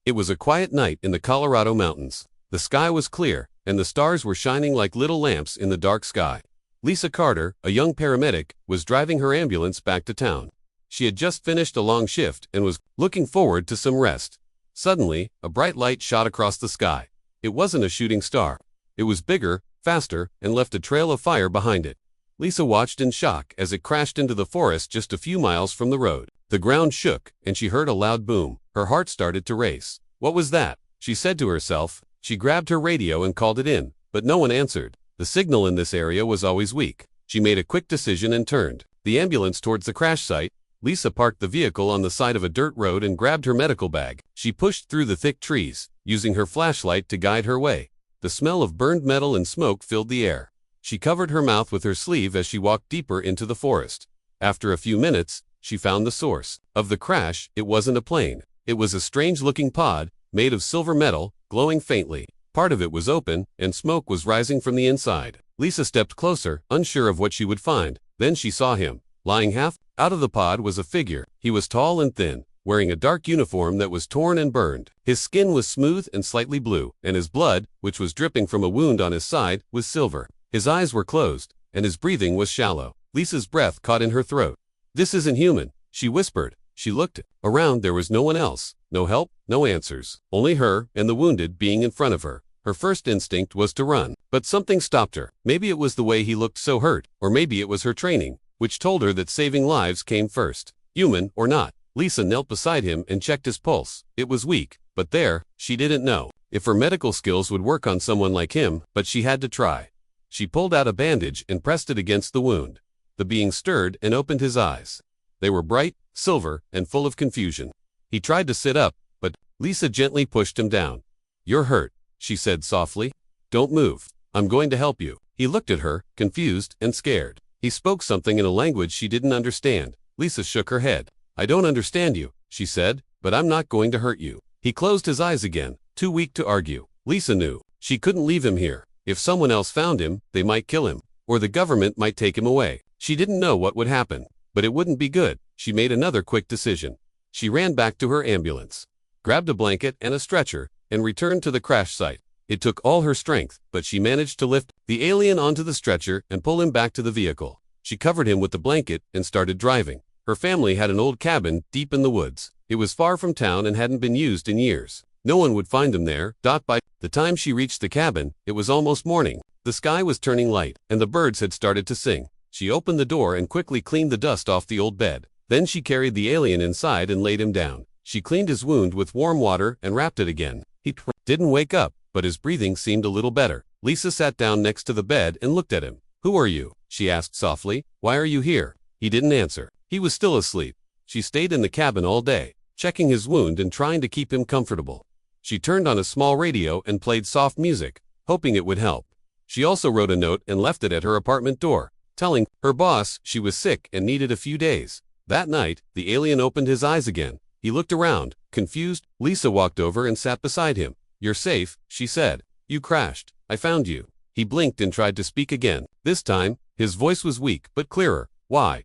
It was a quiet night in the Colorado mountains. The sky was clear, and the stars were shining like little lamps in the dark sky. Lisa Carter, a young paramedic, was driving her ambulance back to town. She had just finished a long shift and was looking forward to some rest. Suddenly, a bright light shot across the sky. It wasn't a shooting star. It was bigger, faster, and left a trail of fire behind it. Lisa watched in shock as it crashed into the forest just a few miles from the road. The ground shook, and she heard a loud boom. Her heart started to race. What was that? She said to herself. She grabbed her radio and called it in, but no one answered. The signal in this area was always weak. She made a quick decision and turned the ambulance towards the crash site. Lisa parked the vehicle on the side of a dirt road and grabbed her medical bag. She pushed through the thick trees, using her flashlight to guide her way. The smell of burned metal and smoke filled the air. She covered her mouth with her sleeve as she walked deeper into the forest. After a few minutes, she found the source of the crash. It wasn't a plane. It was a strange-looking pod, made of silver metal, glowing faintly. Part of it was open, and smoke was rising from the inside. Lisa stepped closer, unsure of what she would find. Then she saw him. Lying half out of the pod was a figure. He was tall and thin, wearing a dark uniform that was torn and burned. His skin was smooth and slightly blue, and his blood, which was dripping from a wound on his side, was silver. His eyes were closed, and his breathing was shallow. Lisa's breath caught in her throat. "This isn't human," she whispered. She looked around. There was no one else. No help, no answers. Only her and the wounded being in front of her. Her first instinct was to run, but something stopped her. Maybe it was the way he looked so hurt, or maybe it was her training, which told her that saving lives came first. Human or not, Lisa knelt beside him and checked his pulse. It was weak, but she didn't know if her medical skills would work on someone like him, but she had to try. She pulled out a bandage and pressed it against the wound. The being stirred and opened his eyes. They were bright, silver, and full of confusion. He tried to sit up, but Lisa gently pushed him down. "You're hurt," she said softly. "Don't move. I'm going to help you." He looked at her, confused and scared. He spoke something in a language she didn't understand. Lisa shook her head. "I don't understand you," she said, "but I'm not going to hurt you." He closed his eyes again, too weak to argue. Lisa knew she couldn't leave him here. If someone else found him, they might kill him, or the government might take him away. She didn't know what would happen, but it wouldn't be good. She made another quick decision. She ran back to her ambulance, grabbed a blanket and a stretcher, and returned to the crash site. It took all her strength, but she managed to lift the alien onto the stretcher and pull him back to the vehicle. She covered him with the blanket and started driving. Her family had an old cabin deep in the woods. It was far from town and hadn't been used in years. No one would find them there. By the time she reached the cabin, it was almost morning. The sky was turning light, and the birds had started to sing. She opened the door and quickly cleaned the dust off the old bed. Then she carried the alien inside and laid him down. She cleaned his wound with warm water and wrapped it again. He didn't wake up, but his breathing seemed a little better. Lisa sat down next to the bed and looked at him. "Who are you?" she asked softly. "Why are you here?" He didn't answer. He was still asleep. She stayed in the cabin all day, checking his wound and trying to keep him comfortable. She turned on a small radio and played soft music, hoping it would help. She also wrote a note and left it at her apartment door, telling her boss she was sick and needed a few days. That night, the alien opened his eyes again. He looked around, confused. Lisa walked over and sat beside him. "You're safe," she said. "You crashed. I found you." He blinked and tried to speak again. This time, his voice was weak but clearer. "Why?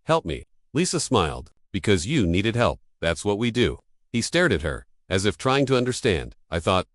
Help me." Lisa smiled. "Because you needed help. That's what we do." He stared at her, as if trying to understand. "I thought,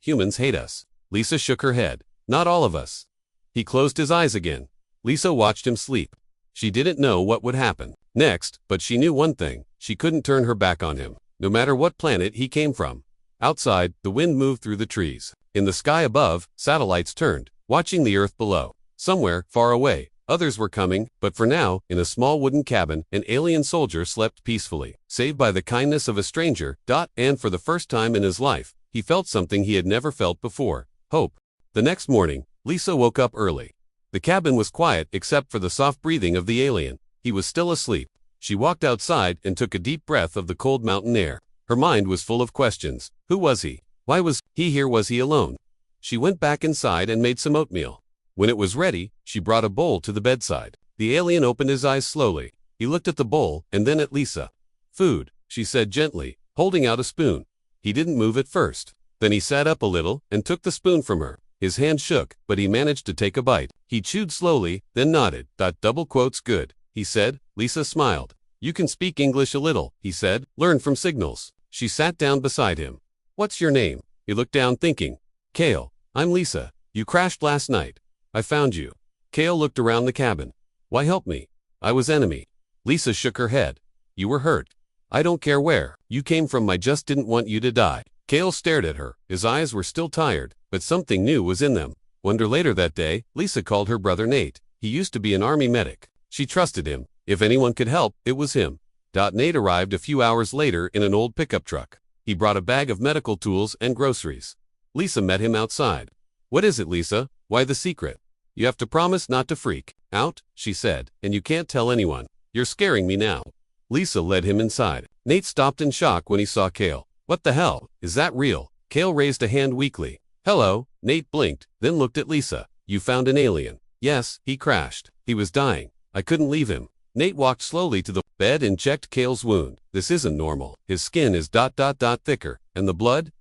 humans hate us." Lisa shook her head. "Not all of us." He closed his eyes again. Lisa watched him sleep. She didn't know what would happen next, but she knew one thing. She couldn't turn her back on him, no matter what planet he came from. Outside, the wind moved through the trees. In the sky above, satellites turned, watching the earth below. Somewhere, far away, others were coming, but for now, in a small wooden cabin, an alien soldier slept peacefully, saved by the kindness of a stranger. And for the first time in his life, he felt something he had never felt before: hope. The next morning, Lisa woke up early. The cabin was quiet except for the soft breathing of the alien. He was still asleep. She walked outside and took a deep breath of the cold mountain air. Her mind was full of questions. Who was he? Why was he here? Was he alone? She went back inside and made some oatmeal. When it was ready, she brought a bowl to the bedside. The alien opened his eyes slowly. He looked at the bowl and then at Lisa. "Food," she said gently, holding out a spoon. He didn't move at first. Then he sat up a little and took the spoon from her. His hand shook, but he managed to take a bite. He chewed slowly, then nodded. "Good," he said. Lisa smiled. "You can speak English a little," he said. "Learn from signals." She sat down beside him. What's your name? He looked down thinking. Kale. I'm Lisa. You crashed last night. I found you. Kale looked around the cabin. Why help me? I was enemy. Lisa shook her head. You were hurt. I don't care where you came from, I just didn't want you to die. Kale stared at her. His eyes were still tired, but something new was in them. Wonder later that day, Lisa called her brother Nate. He used to be an army medic. She trusted him. If anyone could help, it was him. Nate arrived a few hours later in an old pickup truck. He brought a bag of medical tools and groceries. Lisa met him outside. What is it, Lisa? Why the secret? You have to promise not to freak out, she said, and you can't tell anyone. You're scaring me now. Lisa led him inside. Nate stopped in shock when he saw Kale. What the hell? Is that real? Kale raised a hand weakly. Hello. Nate blinked, then looked at Lisa. You found an alien. Yes, he crashed. He was dying. I couldn't leave him. Nate walked slowly to the bed and checked Kale's wound. This isn't normal. His skin is ... thicker. And the blood ...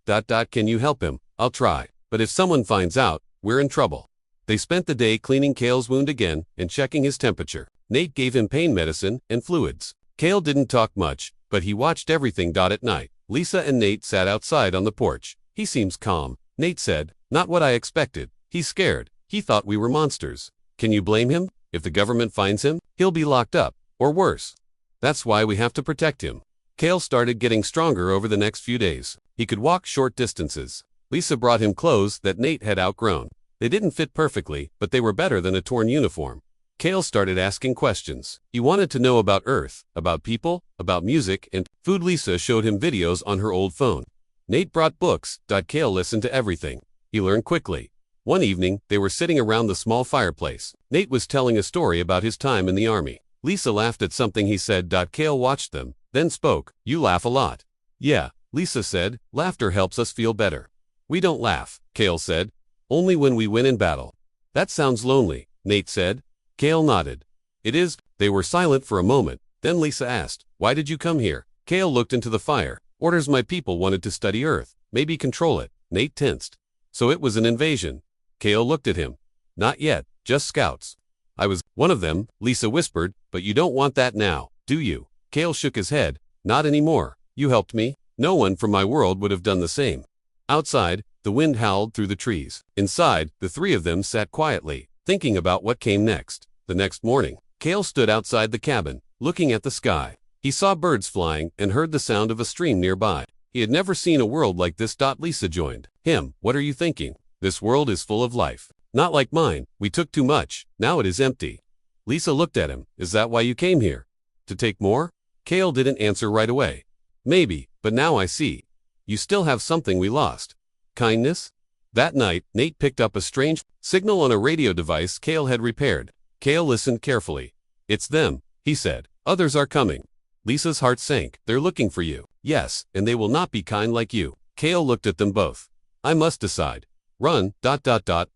Can you help him? I'll try. But if someone finds out, we're in trouble. They spent the day cleaning Kale's wound again and checking his temperature. Nate gave him pain medicine and fluids. Kale didn't talk much, but he watched everything. At night, Lisa and Nate sat outside on the porch. He seems calm, Nate said. Not what I expected. He's scared. He thought we were monsters. Can you blame him? If the government finds him, he'll be locked up, or worse. That's why we have to protect him. Kale started getting stronger over the next few days. He could walk short distances. Lisa brought him clothes that Nate had outgrown. They didn't fit perfectly, but they were better than a torn uniform. Kale started asking questions. He wanted to know about Earth, about people, about music, and food. Lisa showed him videos on her old phone. Nate brought books. Kale listened to everything. He learned quickly. One evening, they were sitting around the small fireplace. Nate was telling a story about his time in the army. Lisa laughed at something he said. Kale watched them, then spoke. You laugh a lot. Yeah, Lisa said. Laughter helps us feel better. We don't laugh, Kale said. Only when we win in battle. That sounds lonely, Nate said. Kale nodded. It is. They were silent for a moment. Then Lisa asked, why did you come here? Kale looked into the fire. Orders. My people wanted to study Earth, maybe control it. Nate tensed. So it was an invasion. Kale looked at him. Not yet, just scouts. I was one of them, Lisa whispered, but you don't want that now, do you? Kale shook his head. Not anymore. You helped me. No one from my world would have done the same. Outside, the wind howled through the trees. Inside, the three of them sat quietly, thinking about what came next. The next morning, Kale stood outside the cabin, looking at the sky. He saw birds flying and heard the sound of a stream nearby. He had never seen a world like this. Lisa joined him. What are you thinking? This world is full of life. Not like mine. We took too much. Now it is empty. Lisa looked at him. Is that why you came here? To take more? Kale didn't answer right away. Maybe, but now I see. You still have something we lost. Kindness? That night, Nate picked up a strange signal on a radio device Kale had repaired. Kale listened carefully. It's them, he said. Others are coming. Lisa's heart sank. They're looking for you. Yes, and they will not be kind like you. Kale looked at them both. I must decide. Run,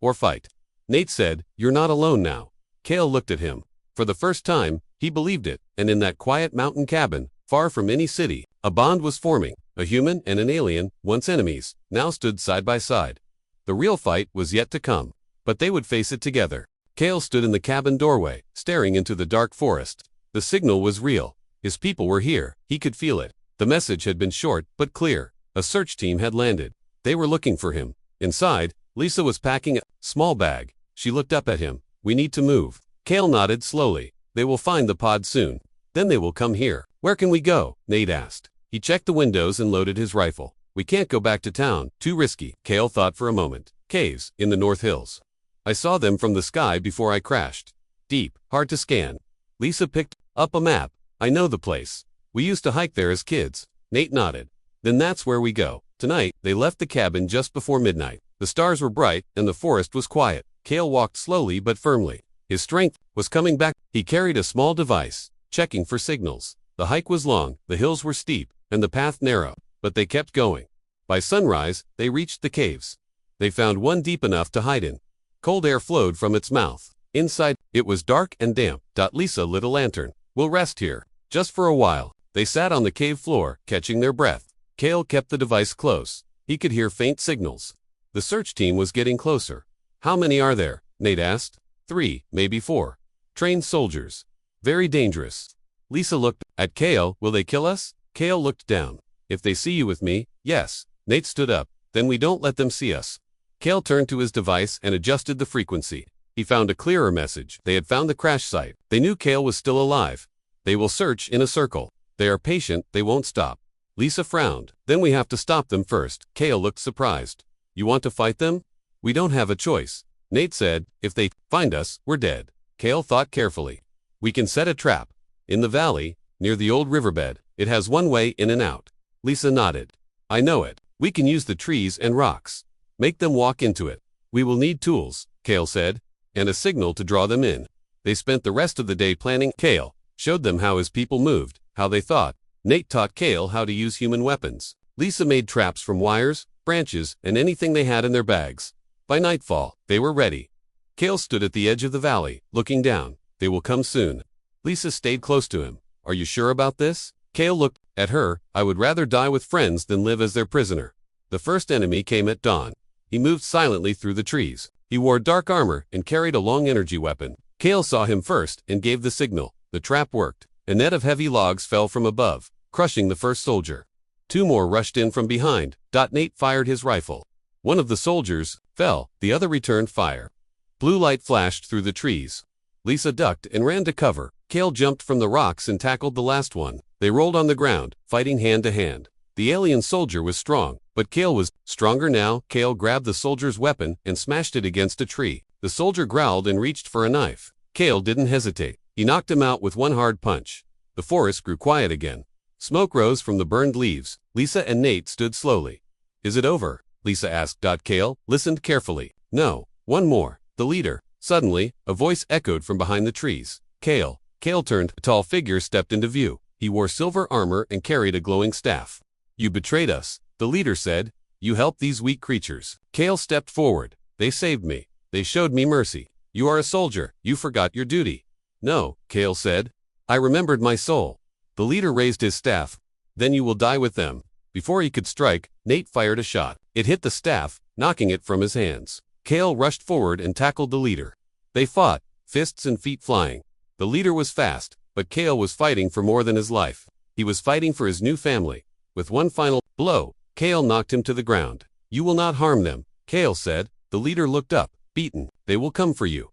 or fight. Nate said, you're not alone now. Kale looked at him. For the first time, he believed it, and in that quiet mountain cabin, far from any city, a bond was forming. A human and an alien, once enemies, now stood side by side. The real fight was yet to come, but they would face it together. Kale stood in the cabin doorway, staring into the dark forest. The signal was real. His people were here. He could feel it. The message had been short, but clear. A search team had landed. They were looking for him. Inside, Lisa was packing a small bag. She looked up at him. We need to move. Kale nodded slowly. They will find the pod soon. Then they will come here. Where can we go? Nate asked. He checked the windows and loaded his rifle. We can't go back to town. Too risky. Kale thought for a moment. Caves, in the North Hills. I saw them from the sky before I crashed. Deep, hard to scan. Lisa picked up a map. I know the place. We used to hike there as kids. Nate nodded. Then that's where we go. Tonight, they left the cabin just before midnight. The stars were bright, and the forest was quiet. Kale walked slowly but firmly. His strength was coming back. He carried a small device, checking for signals. The hike was long, the hills were steep, and the path narrow, but they kept going. By sunrise, they reached the caves. They found one deep enough to hide in. Cold air flowed from its mouth. Inside, it was dark and damp. Lisa lit a lantern. We'll rest here. Just for a while. They sat on the cave floor, catching their breath. Kale kept the device close. He could hear faint signals. The search team was getting closer. How many are there? Nate asked. 3, maybe 4. Trained soldiers. Very dangerous. Lisa looked at Kale. Will they kill us? Kale looked down. If they see you with me, yes. Nate stood up. Then we don't let them see us. Cale turned to his device and adjusted the frequency. He found a clearer message. They had found the crash site. They knew Cale was still alive. They will search in a circle. They are patient, they won't stop. Lisa frowned. Then we have to stop them first. Cale looked surprised. You want to fight them? We don't have a choice. Nate said, if they find us, we're dead. Cale thought carefully. We can set a trap. In the valley, near the old riverbed, it has one way in and out. Lisa nodded. I know it. We can use the trees and rocks. Make them walk into it. We will need tools, Cale said, and a signal to draw them in. They spent the rest of the day planning. Cale showed them how his people moved, how they thought. Nate taught Cale how to use human weapons. Lisa made traps from wires, branches, and anything they had in their bags. By nightfall, they were ready. Cale stood at the edge of the valley, looking down. They will come soon. Lisa stayed close to him. Are you sure about this? Cale looked at her. I would rather die with friends than live as their prisoner. The first enemy came at dawn. He moved silently through the trees. He wore dark armor and carried a long energy weapon. Cale saw him first and gave the signal. The trap worked. A net of heavy logs fell from above, crushing the first soldier. 2 more rushed in from behind. Nate fired his rifle. One of the soldiers fell. The other returned fire. Blue light flashed through the trees. Lisa ducked and ran to cover. Cale jumped from the rocks and tackled the last one. They rolled on the ground, fighting hand to hand. The alien soldier was strong, but Cale was stronger now. Cale grabbed the soldier's weapon and smashed it against a tree. The soldier growled and reached for a knife. Cale didn't hesitate. He knocked him out with one hard punch. The forest grew quiet again. Smoke rose from the burned leaves. Lisa and Nate stood slowly. Is it over? Lisa asked. Cale listened carefully. No, one more. The leader. Suddenly, a voice echoed from behind the trees. Cale. Cale turned. A tall figure stepped into view. He wore silver armor and carried a glowing staff. You betrayed us, the leader said. You helped these weak creatures. Cale stepped forward. They saved me. They showed me mercy. You are a soldier. You forgot your duty. No, Cale said. I remembered my soul. The leader raised his staff. Then you will die with them. Before he could strike, Nate fired a shot. It hit the staff, knocking it from his hands. Cale rushed forward and tackled the leader. They fought, fists and feet flying. The leader was fast, but Cale was fighting for more than his life. He was fighting for his new family. With one final blow, Cale knocked him to the ground. You will not harm them, Cale said. The leader looked up. Beaten, they will come for you.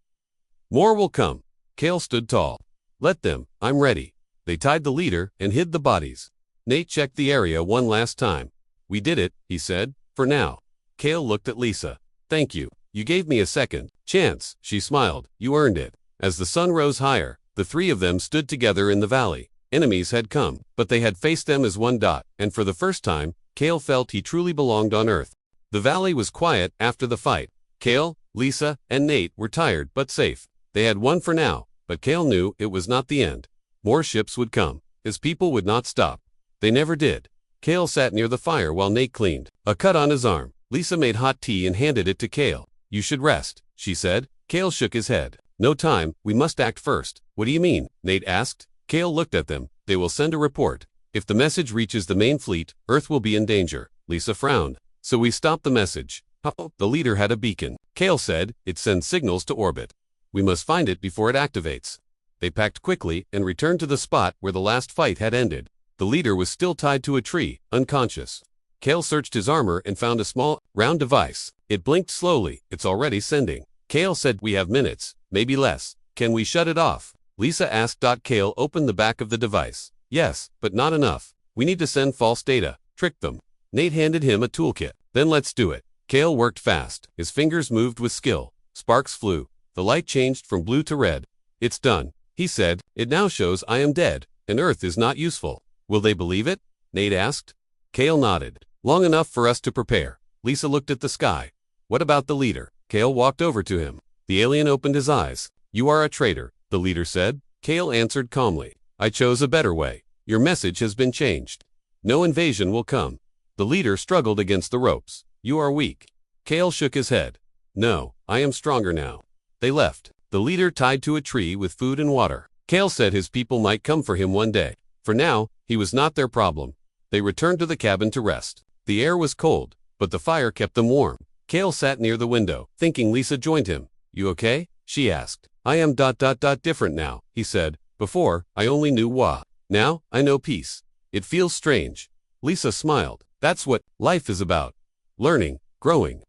More will come. Cale stood tall. Let them, I'm ready. They tied the leader and hid the bodies. Nate checked the area one last time. We did it, he said, for now. Cale looked at Lisa. Thank you. You gave me a second chance, she smiled. You earned it. As the sun rose higher, the 3 of them stood together in the valley. Enemies had come, but they had faced them as one. And for the first time, Cale felt he truly belonged on Earth. The valley was quiet after the fight. Cale, Lisa, and Nate were tired but safe. They had won for now, but Cale knew it was not the end. More ships would come. His people would not stop. They never did. Cale sat near the fire while Nate cleaned a cut on his arm. Lisa made hot tea and handed it to Cale. You should rest, she said. Cale shook his head. No time, we must act first. What do you mean? Nate asked. Cale looked at them. They will send a report. If the message reaches the main fleet, Earth will be in danger. Lisa frowned. So we stopped the message. The leader had a beacon. Cale said, it sends signals to orbit. We must find it before it activates. They packed quickly and returned to the spot where the last fight had ended. The leader was still tied to a tree, unconscious. Cale searched his armor and found a small, round device. It blinked slowly. It's already sending. Cale said, we have minutes, maybe less. Can we shut it off? Lisa asked. Cale opened the back of the device. Yes, but not enough. We need to send false data. Trick them. Nate handed him a toolkit. Then let's do it. Cale worked fast. His fingers moved with skill. Sparks flew. The light changed from blue to red. It's done, he said. It now shows I am dead, and Earth is not useful. Will they believe it? Nate asked. Cale nodded. Long enough for us to prepare. Lisa looked at the sky. What about the leader? Cale walked over to him. The alien opened his eyes. You are a traitor, the leader said. Cale answered calmly. I chose a better way. Your message has been changed. No invasion will come. The leader struggled against the ropes. You are weak. Cale shook his head. No, I am stronger now. They left. The leader tied to a tree with food and water. Cale said his people might come for him one day. For now, he was not their problem. They returned to the cabin to rest. The air was cold, but the fire kept them warm. Cale sat near the window, thinking. Lisa joined him. You okay? She asked. I am different now, he said. Before, I only knew Wa. Now, I know peace. It feels strange. Lisa smiled. That's what life is about. Learning, growing.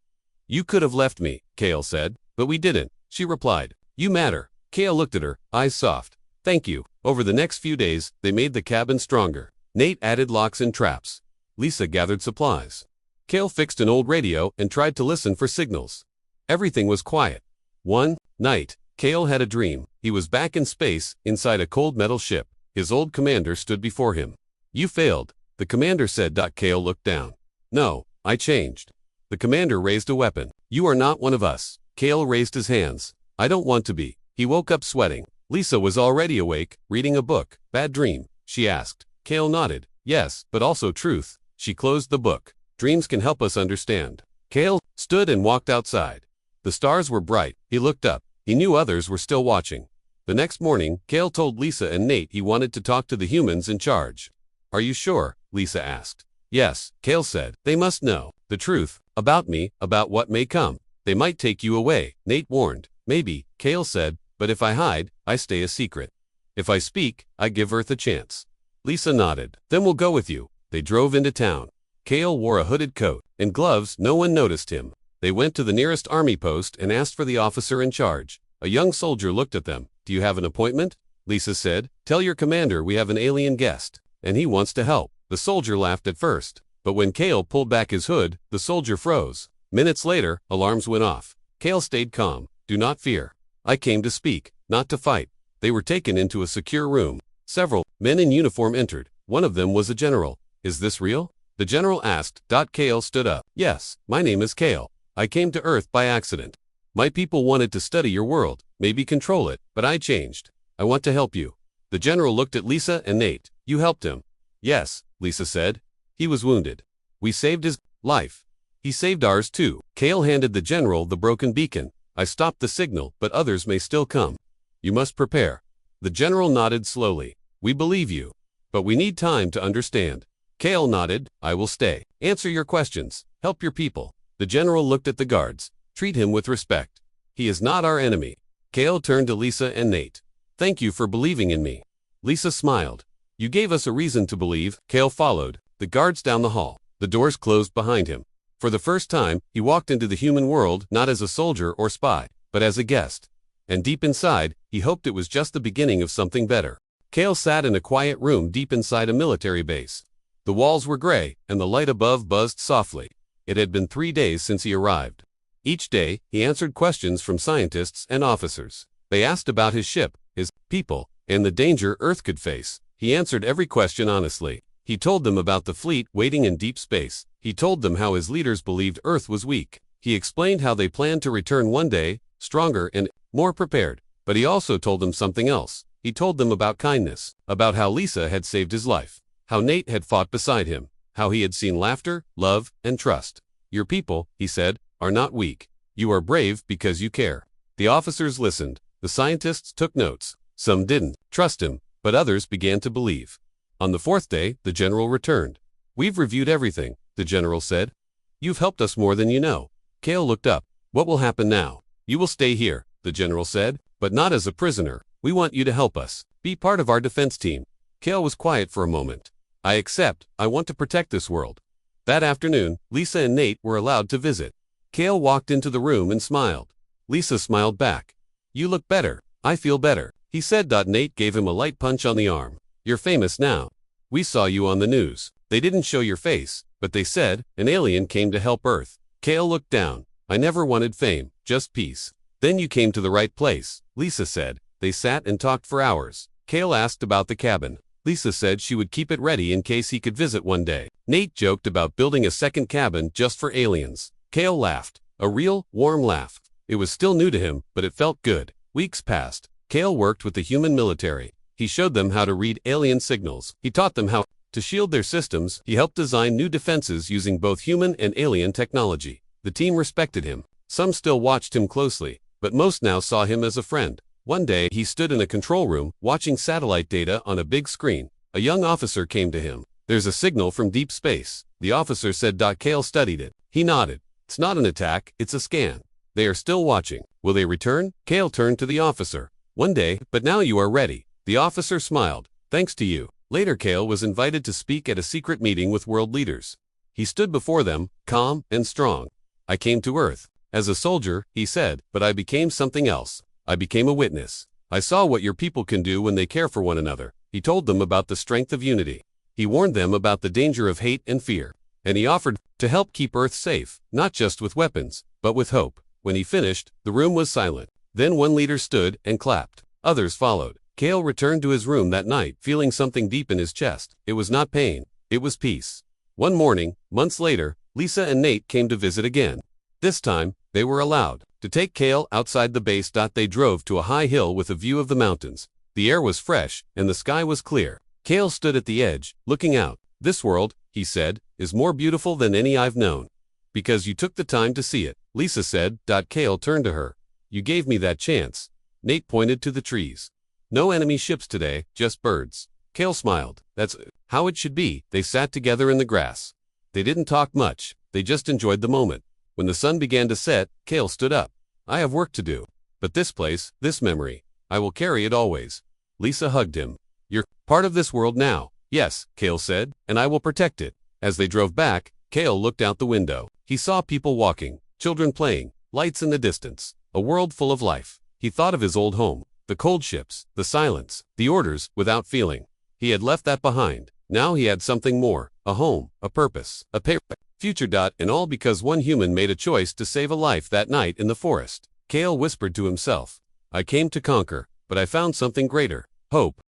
You could have left me, Kale said. But we didn't, she replied. You matter. Kale looked at her, eyes soft. Thank you. Over the next few days, they made the cabin stronger. Nate added locks and traps. Lisa gathered supplies. Kale fixed an old radio and tried to listen for signals. Everything was quiet. One night, Kale had a dream. He was back in space, inside a cold metal ship. His old commander stood before him. You failed, the commander said. Kale looked down. No, I changed. The commander raised a weapon. You are not one of us. Kale raised his hands. I don't want to be. He woke up sweating. Lisa was already awake, reading a book. Bad dream? She asked. Kale nodded. Yes, but also truth. She closed the book. Dreams can help us understand. Kale stood and walked outside. The stars were bright. He looked up. He knew others were still watching. The next morning, Kale told Lisa and Nate he wanted to talk to the humans in charge. Are you sure? Lisa asked. Yes, Kale said. They must know the truth about me, about what may come. They might take you away, Nate warned. Maybe, Kale said, but if I hide, I stay a secret. If I speak, I give Earth a chance. Lisa nodded. Then we'll go with you. They drove into town. Kale wore a hooded coat and gloves. No one noticed him. They went to the nearest army post and asked for the officer in charge. A young soldier looked at them. Do you have an appointment? Lisa said. Tell your commander we have an alien guest, and he wants to help. The soldier laughed at first, but when Kale pulled back his hood, the soldier froze. Minutes later, alarms went off. Kale stayed calm. Do not fear. I came to speak, not to fight. They were taken into a secure room. Several men in uniform entered. One of them was a general. Is this real? The general asked. Kale stood up. Yes, my name is Kale. I came to Earth by accident. My people wanted to study your world, maybe control it, but I changed. I want to help you. The general looked at Lisa and Nate. You helped him. Yes, Lisa said. He was wounded. We saved his life. He saved ours too. Kale handed the general the broken beacon. I stopped the signal, but others may still come. You must prepare. The general nodded slowly. We believe you. But we need time to understand. Kale nodded. I will stay. Answer your questions. Help your people. The general looked at the guards. Treat him with respect. He is not our enemy. Kale turned to Lisa and Nate. Thank you for believing in me. Lisa smiled. You gave us a reason to believe. Kale followed the guards down the hall. The doors closed behind him. For the first time, he walked into the human world not as a soldier or spy, but as a guest. And deep inside, he hoped it was just the beginning of something better. Kale sat in a quiet room deep inside a military base. The walls were gray, and the light above buzzed softly. It had been 3 days since he arrived. Each day, he answered questions from scientists and officers. They asked about his ship, his people, and the danger Earth could face. He answered every question honestly. He told them about the fleet waiting in deep space. He told them how his leaders believed Earth was weak. He explained how they planned to return one day, stronger and more prepared. But he also told them something else. He told them about kindness, about how Lisa had saved his life, how Nate had fought beside him, how he had seen laughter, love, and trust. Your people, he said, are not weak. You are brave because you care. The officers listened. The scientists took notes. Some didn't trust him, but others began to believe. On the 4th day, the general returned. We've reviewed everything, the general said. You've helped us more than you know. Kale looked up. What will happen now? You will stay here, the general said, but not as a prisoner. We want you to help us. Be part of our defense team. Kale was quiet for a moment. I accept. I want to protect this world. That afternoon, Lisa and Nate were allowed to visit. Kale walked into the room and smiled. Lisa smiled back. You look better. I feel better, he said. Nate gave him a light punch on the arm. You're famous now. We saw you on the news. They didn't show your face, but they said an alien came to help Earth. Kale looked down. I never wanted fame, just peace. Then you came to the right place, Lisa said. They sat and talked for hours. Kale asked about the cabin. Lisa said she would keep it ready in case he could visit one day. Nate joked about building a second cabin just for aliens. Kale laughed. A real, warm laugh. It was still new to him, but it felt good. Weeks passed. Kale worked with the human military. He showed them how to read alien signals. He taught them how to shield their systems. He helped design new defenses using both human and alien technology. The team respected him. Some still watched him closely, but most now saw him as a friend. One day, he stood in a control room, watching satellite data on a big screen. A young officer came to him. There's a signal from deep space. The officer said. Kale studied it. He nodded. It's not an attack, it's a scan. They are still watching. Will they return? Kale turned to the officer. One day, but now you are ready. The officer smiled. Thanks to you. Later, Kale was invited to speak at a secret meeting with world leaders. He stood before them, calm and strong. I came to Earth as a soldier, he said, but I became something else. I became a witness. I saw what your people can do when they care for one another. He told them about the strength of unity. He warned them about the danger of hate and fear. And he offered to help keep Earth safe, not just with weapons, but with hope. When he finished, the room was silent. Then one leader stood and clapped. Others followed. Kale returned to his room that night, feeling something deep in his chest. It was not pain. It was peace. One morning, months later, Lisa and Nate came to visit again. This time, they were allowed to take Kale outside the base. They drove to a high hill with a view of the mountains. The air was fresh, and the sky was clear. Kale stood at the edge, looking out. This world, he said, is more beautiful than any I've known. Because you took the time to see it, Lisa said. Kale turned to her. You gave me that chance. Nate pointed to the trees. No enemy ships today, just birds. Kale smiled. That's how it should be. They sat together in the grass. They didn't talk much. They just enjoyed the moment. When the sun began to set, Kale stood up. I have work to do. But this place, this memory, I will carry it always. Lisa hugged him. You're part of this world now. Yes, Kale said, and I will protect it. As they drove back, Kale looked out the window. He saw people walking, children playing, lights in the distance, a world full of life. He thought of his old home, the cold ships, the silence, the orders without feeling. He had left that behind. Now he had something more, a home, a purpose, a future. And all because one human made a choice to save a life that night in the forest. Kale whispered to himself. I came to conquer, but I found something greater. Hope.